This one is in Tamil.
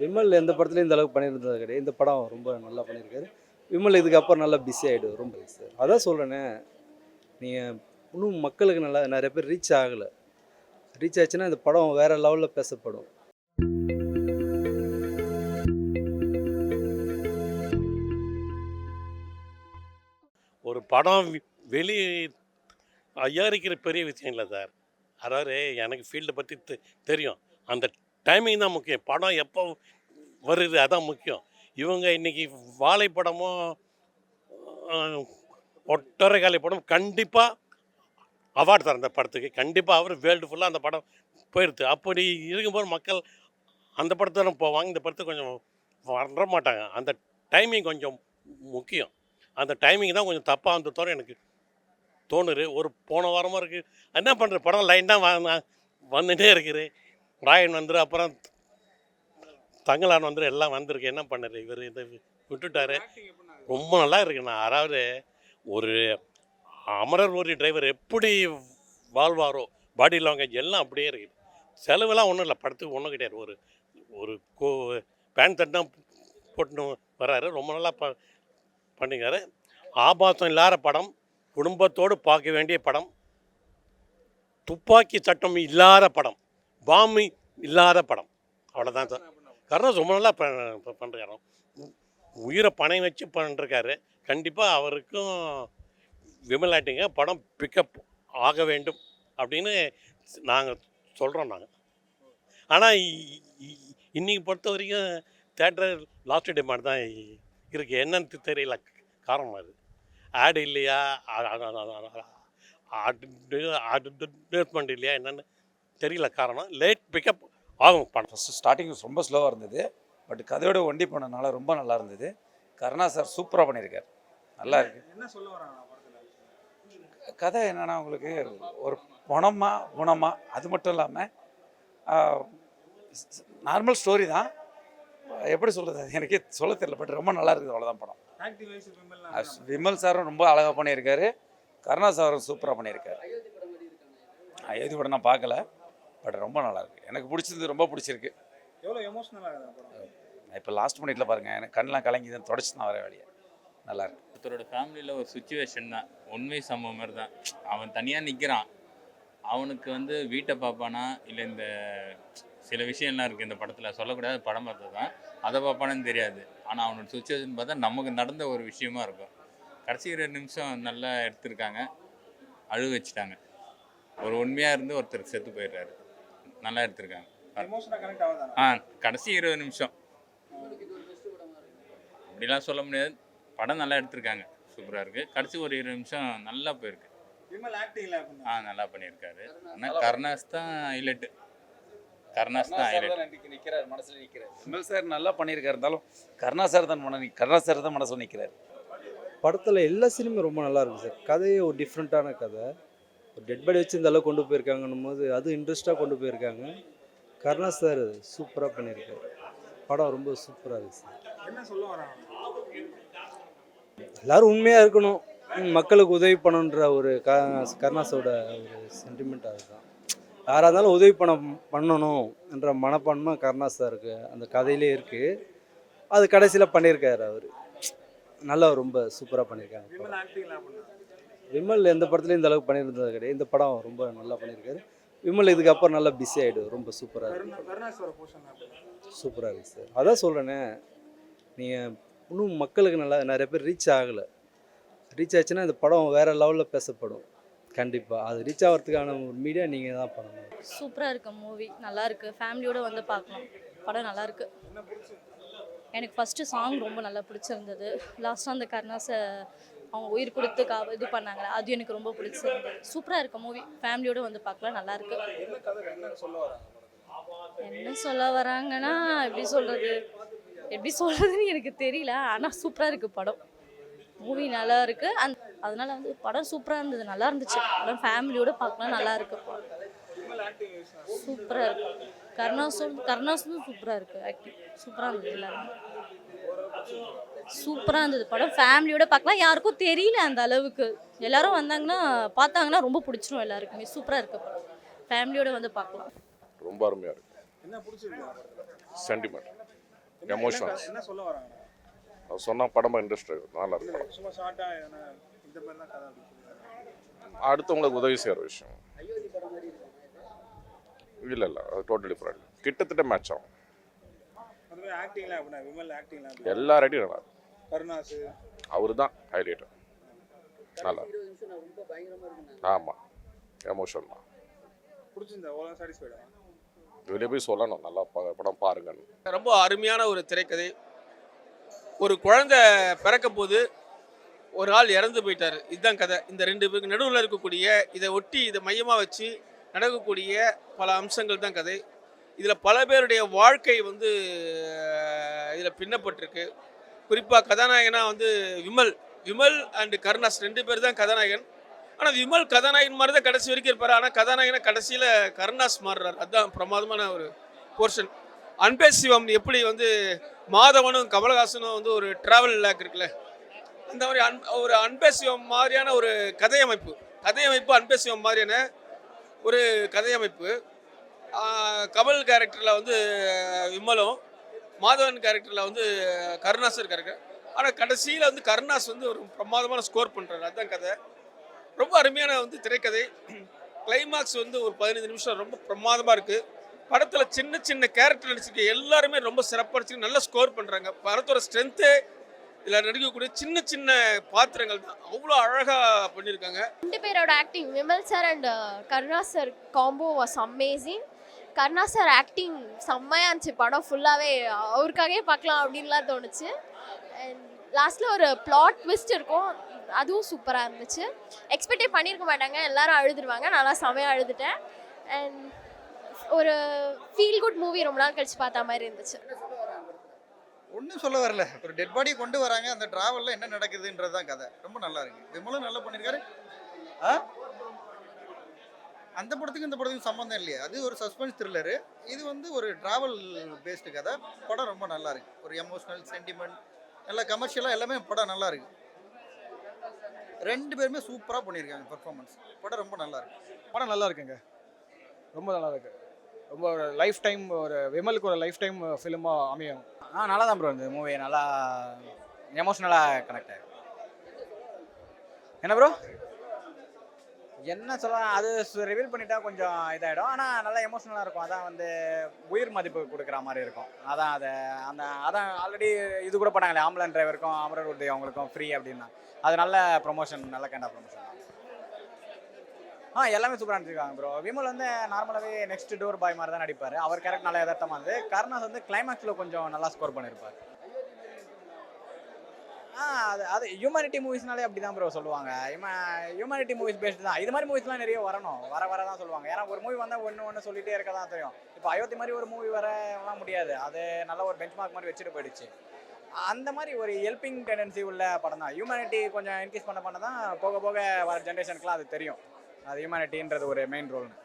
விமல் எந்த படத்துலையும் இந்த அளவுக்கு பண்ணியிருந்தது கிடையாது. இந்த படம் ரொம்ப நல்லா பண்ணியிருக்காரு. விமல் இதுக்கப்புறம் நல்லா பிஸி ஆகிடுவார். ரொம்ப சார் அதான் சொல்கிறேனே, நீங்கள் இன்னும் மக்களுக்கு நல்லா நிறைய பேர் ரீச் ஆகலை. ரீச் ஆச்சுன்னா இந்த படம் வேறு லெவலில் பேசப்படும். ஒரு படம் வெளி தயாரிக்கிற பெரிய விஷயம் இல்லை சார். அதாவது எனக்கு ஃபீல்டை பற்றி தெரியும். அந்த டைமிங் தான் முக்கியம். படம் எப்போ வருது அதான் முக்கியம். இவங்க இன்றைக்கி வாழை படமும் ஒட்டரைக்காலை படம் கண்டிப்பாக அவார்டு தர அந்த படத்துக்கு கண்டிப்பாக அவர் வேர்ல்டு ஃபுல்லாக அந்த படம் போயிடுது. அப்படி இருக்கும்போது மக்கள் அந்த படத்தை போவாங்க, இந்த படத்தை கொஞ்சம் வர மாட்டாங்க. அந்த டைமிங் கொஞ்சம் முக்கியம். அந்த டைமிங் தான் கொஞ்சம் தப்பாக வந்து தவிர எனக்கு தோணுது. ஒரு போன வாரமாக இருக்குது. என்ன பண்ணுற படம் லைன் தான் வந்துகிட்டே இருக்குது. ராயன் வந்துரு, அப்புறம் தங்கலான் வந்துரு, எல்லாம் வந்திருக்கு. என்ன பண்ணுறது இவர் இதை விட்டுட்டார். ரொம்ப நல்லா இருக்குண்ணா. அதாவது ஒரு அமரர் ஒரு டிரைவர் எப்படி வாழ்வாரோ, பாடி லாங்குவேஜ் எல்லாம் அப்படியே இருக்குது. செலவெல்லாம் ஒன்றும் இல்லை, படத்துக்கு ஒன்றும் கிடையாது. ஒரு ஒரு பேண்ட் தட்டு தான் போட்டுன்னு வர்றாரு. ரொம்ப நல்லா பண்ணிக்காரு. ஆபாசம் இல்லாத படம், குடும்பத்தோடு பார்க்க வேண்டிய படம், துப்பாக்கி சட்டம் இல்லாத படம், பாம்பு இல்லாத படம். அவ்வளோதான் சார். கருணாஸ் ரொம்ப நல்லா பண்ணுறாரு. உயிரை பணம் வச்சு பண்ணிருக்காரு. கண்டிப்பாக அவருக்கும் விமல் ஆக்டிங்க படம் பிக்கப் ஆக வேண்டும் அப்படின்னு நாங்கள் சொல்கிறோம். ஆனால் இன்றைக்கி பொறுத்த வரைக்கும் தேட்டர் லாஸ்ட் டிமாண்ட் தான் இருக்குது. என்னன்னு தெரியல காரணம். அது ஆடு இல்லையா, அட்வர்டைஸ்மெண்ட் இல்லையா, என்னென்னு தெரியல காரணம். லேட் பிக்கப் ஆகும் படம். ஃபஸ்ட்டு ஸ்டார்டிங் ரொம்ப ஸ்லோவாக இருந்தது. பட் கதையோட ஒண்டி பண்ணனால ரொம்ப நல்லா இருந்தது. கருணா சார் சூப்பராக பண்ணியிருக்கார். நல்லா இருக்கு. என்ன சொல்ல வராங்க கதை என்னென்னா, உங்களுக்கு ஒரு குணமா அது மட்டும் இல்லாமல் நார்மல் ஸ்டோரி தான். எப்படி சொல்கிறது எனக்கே சொல்ல தெரியல. பட் ரொம்ப நல்லா இருக்குது. அவ்வளோதான் படம். விமல் சாரும் ரொம்ப அழகாக பண்ணியிருக்காரு. கருணா சாரும் சூப்பராக பண்ணியிருக்காரு. அயோத்தி படம் நான் பார்க்கல, பட் ரொம்ப நல்லா இருக்குது. எனக்கு பிடிச்சது, ரொம்ப பிடிச்சிருக்கு. எவ்வளோ எமோஷனலாக இருக்குது. இப்போ லாஸ்ட் மினிட்ல பாருங்கள், எனக்கு கண்ணெலாம் கலங்கி தான் தொடச்சி தான் வர வேலையை. நல்லா இருக்கு. ஒருத்தரோட ஃபேமிலியில் ஒரு சுச்சுவேஷன் தான், உண்மை சம்பவம் மாதிரி தான். அவன் தனியாக நிற்கிறான். அவனுக்கு வந்து வீட்டை பார்ப்பானா இல்லை இந்த சில விஷயம்லாம் இருக்குது இந்த படத்தில், சொல்லக்கூடாது. படம் பார்த்தது தான், அதை பார்ப்பானு தெரியாது. ஆனால் அவனோட சுச்சுவேஷன் பார்த்தா நமக்கு நடந்த ஒரு விஷயமா இருக்கும். கடைசி 2 நிமிஷம் நல்லா எடுத்திருக்காங்க, அழுக வச்சுட்டாங்க. ஒரு உண்மையாக இருந்து ஒருத்தர் செத்து போயிடுறாரு. நல்லா எடுத்திருக்காங்க. கடைசி 20 நிமிஷம் அப்படிலாம் சொல்ல முடியாது. படம் நல்லா எடுத்திருக்காங்க, சூப்பராக இருக்குது. கடைசி ஒரு 20 நிமிஷம் நல்லா போயிருக்கு. நல்லா பண்ணியிருக்காரு. ஆனால் கருணாஸ் தான் ஹைலைட்டு. கருணாஸ் தான் ஹைலைட். நிற்கிறார், மனசில் நிற்கிறார். விமல் சார் நல்லா பண்ணியிருக்காரு. இருந்தாலும் கருணா சார் தான் மனசில் நிற்கிறார். படத்தில் எல்லா சினிமே ரொம்ப நல்லா இருக்குது சார். கதையே ஒரு டிஃப்ரெண்ட்டான கதை. ஒரு டெட் பாடி வச்சு இந்த அளவுக்கு கொண்டு போயிருக்காங்கன்னும் போது அது இன்ட்ரெஸ்ட்டாக கொண்டு போயிருக்காங்க. கருணா சார் சூப்பராக பண்ணியிருக்காரு. படம் ரொம்ப சூப்பராக இருக்குது சார். என்ன சொல்ல வராங்க? எல்லோரும் உண்மையாக இருக்கணும், மக்களுக்கு உதவி பண்ணணுன்ற ஒரு கருணாஸோட ஒரு சென்டிமெண்ட் அதுதான். யாராக இருந்தாலும் உதவி பண்ணணும் என்ற மனப்பான்மை கருணாஸ் சாருக்கு அந்த கதையிலே இருக்குது. அது கடைசியில் பண்ணியிருக்காரு அவர். நல்லா ரொம்ப சூப்பராக பண்ணியிருக்காங்க. விமல் எந்த படத்துலையும் இந்த அளவுக்கு பண்ணியிருந்தது கிடையாது. இந்த படம் ரொம்ப நல்லா பண்ணியிருக்காரு. விமல் இதுக்கப்புறம் நல்லா பிஸி ஆகிடும். ரொம்ப சூப்பராக இருக்குது. சூப்பராக இருக்குது சார். அதான் சொல்கிறேனே, நீங்கள் இன்னும் மக்களுக்கு நல்லா நிறைய பேர் ரீச் ஆகலை. ரீச் ஆச்சுன்னா இந்த படம் வேறு லெவலில் பேசப்படும். கண்டிப்பாக அது ரீச் ஆகிறதுக்கான ஒரு மீடியா நீங்கள் தான் பண்ணணும். சூப்பராக இருக்குது மூவி, நல்லா இருக்குது. ஃபேமிலியோடு வந்து பார்க்கலாம். படம் நல்லா இருக்குது. எனக்கு ஃபஸ்ட்டு சாங் ரொம்ப நல்லா பிடிச்சிருந்தது. லாஸ்ட்டாக அந்த கருணாஸை அவங்க உயிர் கொடுத்து இது பண்ணாங்களே, அது எனக்கு ரொம்ப பிடிச்சிருந்தது. சூப்பராக இருக்குது மூவி, ஃபேமிலியோடு வந்து பார்க்கலாம். நல்லாயிருக்கு. என்ன சொல்ல வராங்கன்னா, எப்படி சொல்கிறதுன்னு எனக்கு தெரியல. ஆனால் சூப்பராக இருக்குது படம். மூவி நல்லா இருக்குது. அதனால வந்து படம் சூப்பராக இருந்தது, நல்லா இருந்துச்சு. படம் ஃபேமிலியோடு பார்க்கலாம், நல்லா இருக்கு. சூப்பராக இருக்குது. கருணாஸும் சூப்பராக இருக்குது. ஆக்டிங் சூப்பராக இருந்தது. எல்லாரும் சூப்பராக இருந்தது. படம் ஃபேமிலியோட பார்க்கலாம். யாருக்கும் தெரியல அந்த அளவுக்கு. எல்லாரும் பார்த்தாங்கன்னா ரொம்ப பிடிச்சிரும் எல்லாருக்குமே. சூப்பராக இருக்குது படம். ஃபேமிலியோட வந்து பார்க்கலாம். ரொம்ப அருமையாக இருக்குது. என்ன பிடிச்சிருக்கு? Sentiment Emotions. என்ன சொல்ல வராங்க? அவர் சொன்ன படம் இன்ட்ரெஸ்ட் நல்லா இல்ல, இருக்கும். சும்மா ஷார்ட்டா என்ன இந்த மாதிரி தான் கதை அப்படின்னு சொல்லிடுறாங்க. அடுத்தவங்களுக்கு உதவி செய்கிற விஷயம். இல்லை அது டோட்டல் டிஃப்ரெண்ட். கிட்டத்தட்ட மேட்ச் ஆகும். அதுவே ஆக்டிங்லாம் அப்படின்னா விமல் ஆக்டிங்லாம் எப்படி? எல்லா ரெடியும் நல்லா இருக்கும். கருணாசு அவர் தான் ஹைலைட். நல்லா ஆமாம், எமோஷன் தான். பிடிச்சிருந்தா ஓலாம் சாட்டிஸ்ஃபைடா? வெளியே போய் சொல்லணும் நல்லா படம் பாருங்கன்னு. ரொம்ப அருமையான ஒரு திரைக்கதை. ஒரு குழந்தை பிறக்க போது ஒரு ஆள் இறந்து போயிட்டாரு, இதுதான் கதை. இந்த ரெண்டு பேருக்கு நடுவில் இருக்கக்கூடிய இதை ஒட்டி இதை மையமாக வச்சு நடக்கக்கூடிய பல அம்சங்கள் தான் கதை. இதில் பல பேருடைய வாழ்க்கை வந்து இதில் பின்னப்பட்டிருக்கு. குறிப்பாக கதாநாயகனாக வந்து விமல் அண்டு கருணாஸ் 2 பேர் தான் கதாநாயகன். ஆனால் விமல் கதாநாயகன் மாதிரி தான் கடைசி வரைக்கும் இருப்பார். ஆனால் கதாநாயகனை கடைசியில் கருணாஸ் மாறுறார். அதுதான் பிரமாதமான ஒரு போர்ஷன். அன்பே சிவம் எப்படி வந்து மாதவனும் கமலஹாசனும் வந்து ஒரு டிராவல் லேக் இருக்குல்ல, அந்த மாதிரி ஒரு அன்பே சிவம் மாதிரியான ஒரு கதையமைப்பு அன்பே சிவம் மாதிரியான ஒரு கதையமைப்பு. கமல் கேரக்டரில் வந்து விமலும், மாதவன் கேரக்டரில் வந்து கருணாசர் கேரக்டர். ஆனால் கடைசியில் வந்து கருணாஸ் வந்து ஒரு பிரமாதமான ஸ்கோர் பண்ணுறாரு. அதுதான் கதை. ரொம்ப அருமையான வந்து திரைக்கதை. கிளைமாக்ஸ் வந்து ஒரு 15 நிமிஷம் ரொம்ப பிரமாதமாக இருக்குது. படத்தில் சின்ன சின்ன கேரக்டர் நடிச்சிருக்க எல்லாருமே ரொம்ப சிறப்பாக நடிச்சு நல்லா ஸ்கோர் பண்ணுறாங்க. படத்தோட ஸ்ட்ரென்த்து இதில் நடிக்கக்கூடிய சின்ன சின்ன பாத்திரங்கள் தான் அவ்வளோ அழகாக பண்ணியிருக்காங்க. 2 பேரோட acting, Vimal sir and Karuna sir combo was amazing. Karuna sir acting செம்மையாக இருந்துச்சு. படம் ஃபுல்லாகவே அவருக்காகவே பார்க்கலாம் அப்படின்லாம் தோணுச்சு. அண்ட் லாஸ்ட்டில் ஒரு பிளாட் ட்விஸ்ட் இருக்கும், அதுவும் சூப்பராக இருந்துச்சு. எக்ஸ்பெக்டே பண்ணியிருக்க மாட்டாங்க, எல்லாரும் அழுதுருவாங்க. நல்லா செம்மையாக அழுதுட்டேன். அண்ட் ஒரு ஃபீல் குட் மூவி ரொம்ப நாள் கழிச்சு பார்த்த மாதிரி இருந்துச்சு. ஒன்றும் சொல்ல வரல, ஒரு டெட் பாடி கொண்டு வராங்க, அந்த டிராவலில் என்ன நடக்குதுன்றது தான் கதை. ரொம்ப நல்லா இருக்கு. விமலும் நல்லா பண்ணியிருக்காரு. அந்த படத்துக்கு இந்த படத்துக்கு சம்மந்தம் இல்லையா, அது ஒரு சஸ்பென்ஸ் த்ரில்லரு. இது வந்து ஒரு டிராவல் பேஸ்டு கதை. படம் ரொம்ப நல்லா இருக்கு. ஒரு எமோஷனல் சென்டிமெண்ட், நல்லா கமர்ஷியலாக எல்லாமே படம் நல்லா இருக்கு. 2 பேருமே சூப்பராக பண்ணியிருக்காங்க பெர்ஃபார்மன்ஸ். படம் ரொம்ப நல்லா இருக்கு. படம் நல்லா இருக்குங்க, ரொம்ப நல்லா இருக்கு. ரொம்ப ஒரு லைஃப் டைம், ஒரு விமலுக்கு ஒரு லைஃப் டைம் ஃபிலிமாக அமையும். நல்லா தான் ப்ரோ இந்த மூவி நல்லா எமோஷ்னலாக கனெக்ட் ஆகும். என்ன ப்ரோ என்ன சொல்லலாம், அது ரிவீல் பண்ணிட்டா கொஞ்சம் இதாகிடும். ஆனால் நல்லா எமோஷ்னலாக இருக்கும். அதான் வந்து உயிர் மதிப்பு கொடுக்குற மாதிரி இருக்கும். அதான் அதான் ஆல்ரெடி இது கூட பண்ணாங்களே, ஆம்புலன்ஸ் டிரைவருக்கும் அமரர் உதய் அவங்களுக்கும் ஃப்ரீ அப்படின்னா, அது நல்ல ப்ரொமோஷன், நல்ல கைண்ட் ஆஃப் ப்ரொமோஷன். எல்லாமே சூப்பராக நடிச்சிருக்காங்க ப்ரோ. விமல் வந்து நார்மலாகவே நெக்ஸ்ட் டோர் பாய் மாதிரி தான் நடிப்பார். அவர் கேரக்டர் நல்லா யதார்த்தமாக இருந்து. கருணாஸ் வந்து கிளைமேக்ஸில் கொஞ்சம் நல்லா ஸ்கோர் பண்ணியிருப்பார். அது ஹியூமனிட்டி மூவிஸ்னாலே அப்படி தான் ப்ரோ சொல்லுவாங்க. ஹியூமனிட்டி மூவிஸ் பேஸ்டு தான். இது மாதிரி மூவிஸ்லாம் நிறைய வரணும், வர தான் சொல்லுவாங்க. ஏன்னா ஒரு மூவி வந்தால் ஒன்று சொல்லிகிட்டே இருக்க தான் தெரியும். இப்போ அயோத்தி மாதிரி ஒரு மூவி வரலாம் முடியாது, அது நல்ல ஒரு பெஞ்ச் மார்க் மாதிரி வச்சுட்டு போயிடுச்சு. அந்த மாதிரி ஒரு ஹெல்பிங் டெண்டன்சி உள்ள படம் தான். ஹியூமனிட்டி கொஞ்சம் இன்க்ரீஸ் பண்ண தான் போக வர ஜென்ரேஷனுக்குலாம் அது தெரியும், அது ஹியூமனிட்டின்றது ஒரு மெயின் ரோல்னு.